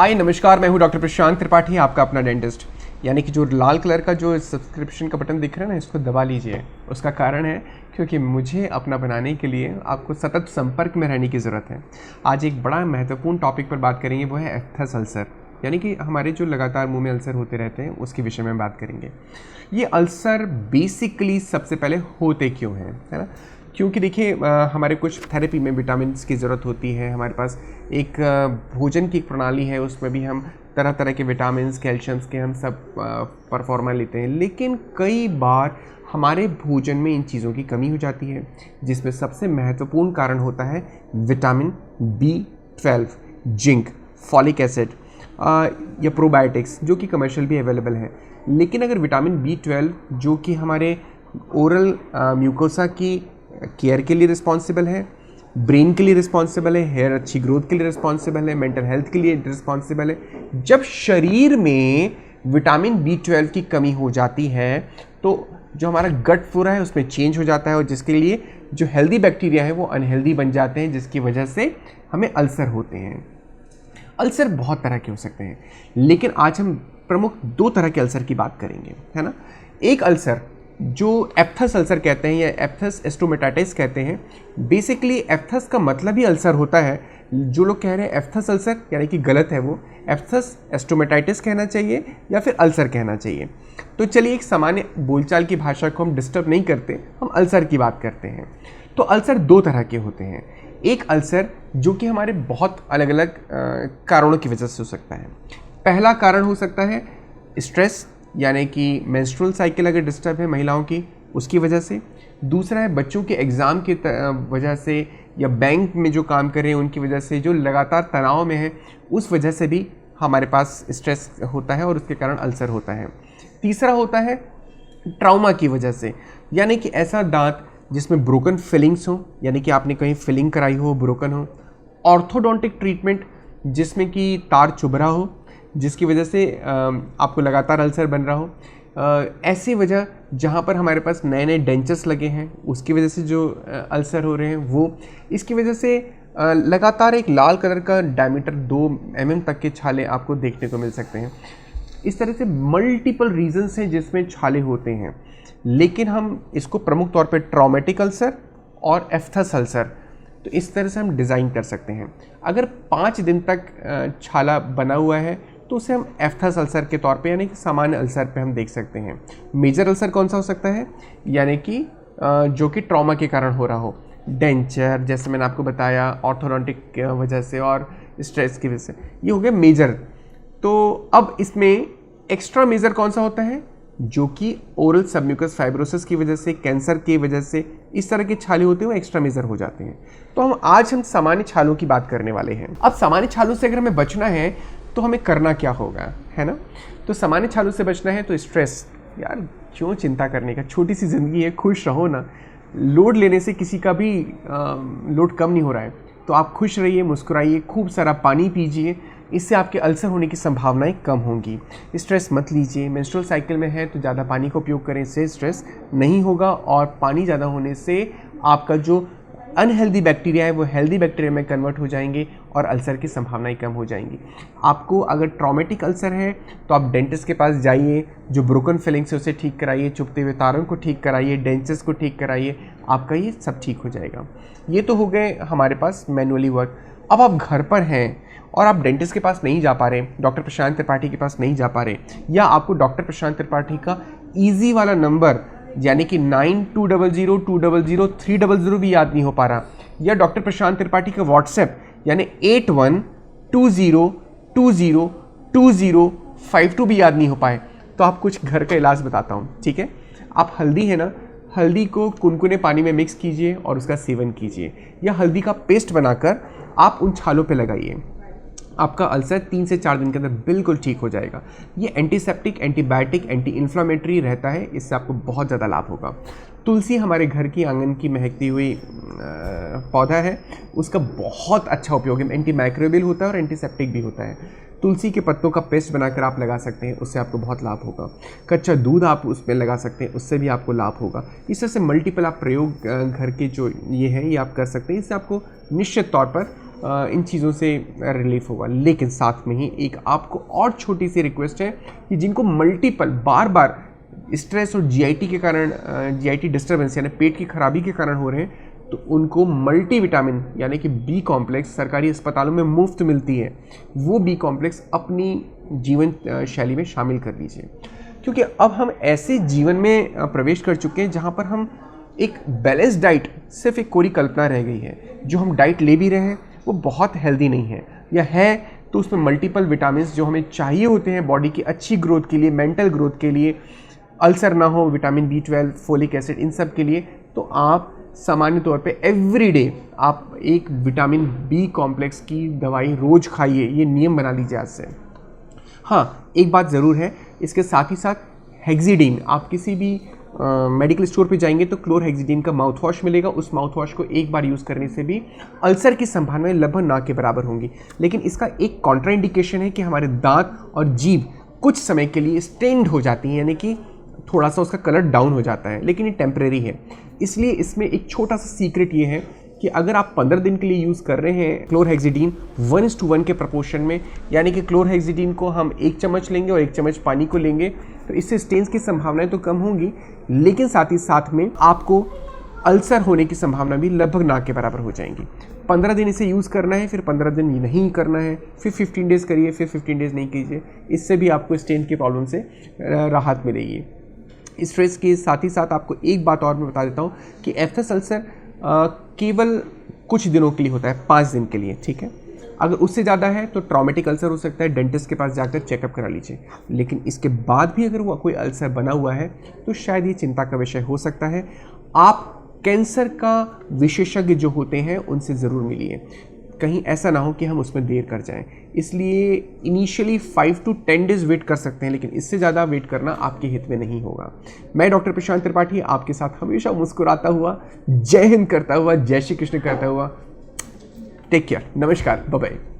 हाय नमस्कार, मैं हूं डॉक्टर प्रशांत त्रिपाठी, आपका अपना डेंटिस्ट। यानी कि जो लाल कलर का जो सब्सक्रिप्शन का बटन दिख रहा है ना, इसको दबा लीजिए। उसका कारण है क्योंकि मुझे अपना बनाने के लिए आपको सतत संपर्क में रहने की ज़रूरत है। आज एक बड़ा महत्वपूर्ण टॉपिक पर बात करेंगे, वो है एफ्थस अल्सर, यानी कि हमारे जो लगातार मुंह में अल्सर होते रहते हैं उसके विषय में बात करेंगे। ये अल्सर बेसिकली सबसे पहले होते क्यों हैं, है ना? क्योंकि देखिए हमारे कुछ थेरेपी में विटामिन की ज़रूरत होती है। हमारे पास एक भोजन की एक प्रणाली है, उसमें भी हम तरह तरह के विटामिन कैल्शियम्स के हम सब परफॉर्मा लेते हैं। लेकिन कई बार हमारे भोजन में इन चीज़ों की कमी हो जाती है, जिसमें सबसे महत्वपूर्ण कारण होता है vitamin B12, zinc, folic acid या प्रोबायोटिक्स, जो कि कमर्शियल भी अवेलेबल है। लेकिन अगर विटामिन B12 जो कि हमारे ओरल म्यूकोसा की केयर के लिए रिस्पॉन्सिबल है, ब्रेन के लिए रिस्पॉन्सिबल है, हेयर अच्छी ग्रोथ के लिए रिस्पॉन्सिबल है, मेंटल हेल्थ के लिए रिस्पॉन्सिबल है, जब शरीर में विटामिन B12 की कमी हो जाती है तो जो हमारा गट फ्लोरा है उसमें चेंज हो जाता है, और जिसके लिए जो हेल्दी बैक्टीरिया है वो अनहेल्दी बन जाते हैं, जिसकी वजह से हमें अल्सर होते हैं। अल्सर बहुत तरह के हो सकते हैं, लेकिन आज हम प्रमुख दो तरह के अल्सर की बात करेंगे, है ना। एक अल्सर जो एफ्थस अल्सर कहते हैं या एफ्थस स्टोमेटाइटिस कहते हैं। बेसिकली एफ्थस का मतलब ही अल्सर होता है। जो लोग कह रहे हैं एफ्थस अल्सर, यानी कि गलत है, वो एफ्थस स्टोमेटाइटिस कहना चाहिए या फिर अल्सर कहना चाहिए। तो चलिए, एक सामान्य बोलचाल की भाषा को हम डिस्टर्ब नहीं करते, हम अल्सर की बात करते हैं। तो अल्सर दो तरह के होते हैं। एक अल्सर जो कि हमारे बहुत अलग अलग कारणों की वजह से हो सकता है। पहला कारण हो सकता है स्ट्रेस, यानी कि मेंस्ट्रुअल साइकिल अगर डिस्टर्ब है महिलाओं की, उसकी वजह से। दूसरा है बच्चों के एग्ज़ाम की वजह से, या बैंक में जो काम कर रहे हैं उनकी वजह से, जो लगातार तनाव में है उस वजह से भी हमारे पास स्ट्रेस होता है और उसके कारण अल्सर होता है। तीसरा होता है ट्रॉमा की वजह से, यानी कि ऐसा दांत जिसमें ब्रोकन फिलिंग्स हो, यानी कि आपने कहीं फिलिंग कराई हो, ब्रोकन हो। ऑर्थोडोंटिक ट्रीटमेंट, जिसमें कि तार चुभ रहा हो, जिसकी वजह से आपको लगातार अल्सर बन रहा हो। ऐसी वजह जहाँ पर हमारे पास नए नए डेंचर्स लगे हैं उसकी वजह से जो अल्सर हो रहे हैं वो। इसकी वजह से लगातार एक लाल कलर का डायमीटर 2 mm तक के छाले आपको देखने को मिल सकते हैं। इस तरह से मल्टीपल रीजंस हैं जिसमें छाले होते हैं, लेकिन हम इसको प्रमुख तौर पे ट्रॉमेटिक अल्सर और एफ्थस अल्सर, तो इस तरह से हम डिज़ाइन कर सकते हैं। अगर 5 दिन तक छाला बना हुआ है तो उसे हम एफ्थस अल्सर के तौर पे, यानी कि सामान्य अल्सर पे हम देख सकते हैं। मेजर अल्सर कौन सा हो सकता है, यानी कि जो कि ट्रॉमा के कारण हो रहा हो, डेंचर, जैसे मैंने आपको बताया, ऑर्थोडोंटिक वजह से और स्ट्रेस की वजह से, ये हो गया मेजर। तो अब इसमें एक्स्ट्रा मेजर कौन सा होता है, जो कि ओरल सबम्यूकस फाइब्रोसिस की वजह से, कैंसर की वजह से इस तरह के छाले होते हैं, वो एक्स्ट्रा मेजर हो जाते हैं। तो आज हम सामान्य छालों की बात करने वाले हैं। अब सामान्य छालों से अगर हमें बचना है तो हमें करना क्या होगा, है ना। तो सामान्य छालों से बचना है तो स्ट्रेस, यार क्यों चिंता करने का, छोटी सी ज़िंदगी है, खुश रहो ना। लोड लेने से किसी का भी लोड कम नहीं हो रहा है, तो आप खुश रहिए, मुस्कुराइए, खूब सारा पानी पीजिए, इससे आपके अल्सर होने की संभावनाएं कम होंगी। स्ट्रेस मत लीजिए, मेंस्ट्रुअल साइकिल में है तो ज़्यादा पानी का उपयोग करें, इससे स्ट्रेस नहीं होगा, और पानी ज़्यादा होने से आपका जो अनहेल्दी बैक्टीरिया है वो हेल्दी बैक्टीरिया में कन्वर्ट हो जाएंगे और अल्सर की संभावनाएं कम हो जाएंगी। आपको अगर ट्रॉमेटिक अल्सर है तो आप डेंटिस्ट के पास जाइए, जो ब्रोकन फिलिंग्स है उसे ठीक कराइए, चुभते हुए तारों को ठीक कराइए, डेंचर्स को ठीक कराइए, आपका ये सब ठीक हो जाएगा। ये तो हो गए हमारे पास मैनुअली वर्क। अब आप घर पर हैं और आप डेंटिस्ट के पास नहीं जा पा रहे, डॉक्टर प्रशांत त्रिपाठी के पास नहीं जा पा रहे, या आपको डॉक्टर प्रशांत त्रिपाठी का ईजी वाला नंबर, यानी कि 9200200300 भी याद नहीं हो पा रहा, या डॉक्टर प्रशांत त्रिपाठी का व्हाट्सएप यानी 8120202052 भी याद नहीं हो पाए, तो आप कुछ घर का इलाज बताता हूँ, ठीक है। आप हल्दी है ना, हल्दी को कुनकुने पानी में मिक्स कीजिए और उसका सेवन कीजिए, या हल्दी का पेस्ट बनाकर आप उन छालों पे लगाइए। आपका अल्सर 3 से 4 दिन के अंदर बिल्कुल ठीक हो जाएगा। ये एंटीसेप्टिक, एंटीबायोटिक, एंटी इन्फ्लामेटरी रहता है, इससे आपको बहुत ज़्यादा लाभ होगा। तुलसी हमारे घर की आंगन की महकती हुई पौधा है, उसका बहुत अच्छा उपयोग है, एंटी माइक्रोबियल होता है और एंटीसेप्टिक भी होता है। तुलसी के पत्तों का पेस्ट बनाकर आप लगा सकते हैं, उससे आपको बहुत लाभ होगा। कच्चा दूध आप उसमें लगा सकते हैं, उससे भी आपको लाभ होगा। इस तरह से मल्टीपल आप प्रयोग घर के जो ये हैं ये आप कर सकते हैं, इससे आपको निश्चित तौर पर इन चीज़ों से रिलीफ होगा। लेकिन साथ में ही एक आपको और छोटी सी रिक्वेस्ट है कि जिनको मल्टीपल बार बार स्ट्रेस और जीआईटी के कारण जीआईटी डिस्टर्बेंस यानी पेट की खराबी के कारण हो रहे हैं, तो उनको मल्टीविटामिन यानी कि बी कॉम्प्लेक्स सरकारी अस्पतालों में मुफ्त मिलती है। वो बी कॉम्प्लेक्स अपनी जीवन शैली में शामिल कर लीजिए, क्योंकि अब हम ऐसे जीवन में प्रवेश कर चुके हैं जहाँ पर हम एक बैलेंस डाइट सिर्फ एक कोरी कल्पना रह गई है। जो हम डाइट ले भी रहे हैं वो बहुत हेल्दी नहीं है, या है तो उसमें मल्टीपल विटामिन जो हमें चाहिए होते हैं बॉडी की अच्छी ग्रोथ के लिए, मेंटल ग्रोथ के लिए, अल्सर ना हो, विटामिन B12, फोलिक एसिड, इन सब के लिए। तो आप सामान्य तौर पे एवरीडे आप एक विटामिन बी कॉम्प्लेक्स की दवाई रोज़ खाइए, ये नियम बना लीजिए आज से। हाँ, एक बात ज़रूर है, इसके साथ ही साथ हेक्सिडीन, आप किसी भी मेडिकल स्टोर पे जाएंगे तो क्लोरहेक्सिडीन का माउथ वॉश मिलेगा। उस माउथ वॉश को एक बार यूज़ करने से भी अल्सर की संभावनाएं लगभग ना के बराबर होंगी। लेकिन इसका एक कॉन्ट्राइंडिकेशन है कि हमारे दांत और जीभ कुछ समय के लिए स्टेन्ड हो जाती हैं, यानी कि थोड़ा सा उसका कलर डाउन हो जाता है, लेकिन ये टेम्परेरी है। इसलिए इसमें एक छोटा सा सीक्रेट ये है कि अगर आप 15 दिन के लिए यूज़ कर रहे हैं क्लोरहेक्सिडीन 1:1 के प्रपोर्शन में, यानी कि क्लोरहेक्सिडीन को हम 1 चम्मच लेंगे और 1 चम्मच पानी को लेंगे, तो इससे स्टेन्स की संभावनाएं तो कम होंगी, लेकिन साथ ही साथ में आपको अल्सर होने की संभावना भी लगभग ना के बराबर हो जाएंगी। 15 दिन इसे यूज़ करना है, फिर 15 दिन नहीं करना है, फिर 15 डेज़ करिए, फिर 15 डेज़ नहीं कीजिए। इससे भी आपको स्टेन की प्रॉब्लम से राहत मिलेगी। स्ट्रेस के साथ ही साथ आपको एक बात और मैं बता देता हूँ कि एफ्थस अल्सर केवल कुछ दिनों के लिए होता है, 5 दिन के लिए, ठीक है। अगर उससे ज़्यादा है तो ट्रॉमेटिक अल्सर हो सकता है, डेंटिस्ट के पास जाकर चेकअप करा लीजिए। लेकिन इसके बाद भी अगर वो कोई अल्सर बना हुआ है तो शायद ये चिंता का विषय हो सकता है। आप कैंसर का विशेषज्ञ जो होते हैं उनसे ज़रूर मिलिए, कहीं ऐसा ना हो कि हम उसमें देर कर जाएं। इसलिए इनिशियली 5 to 10 डेज़ वेट कर सकते हैं, लेकिन इससे ज़्यादा वेट करना आपके हित में नहीं होगा। मैं डॉक्टर प्रशांत त्रिपाठी आपके साथ हमेशा मुस्कुराता हुआ, जय हिंद करता हुआ, जय श्री कृष्ण करता हुआ। टेक केयर, नमस्कार, बाय बाय।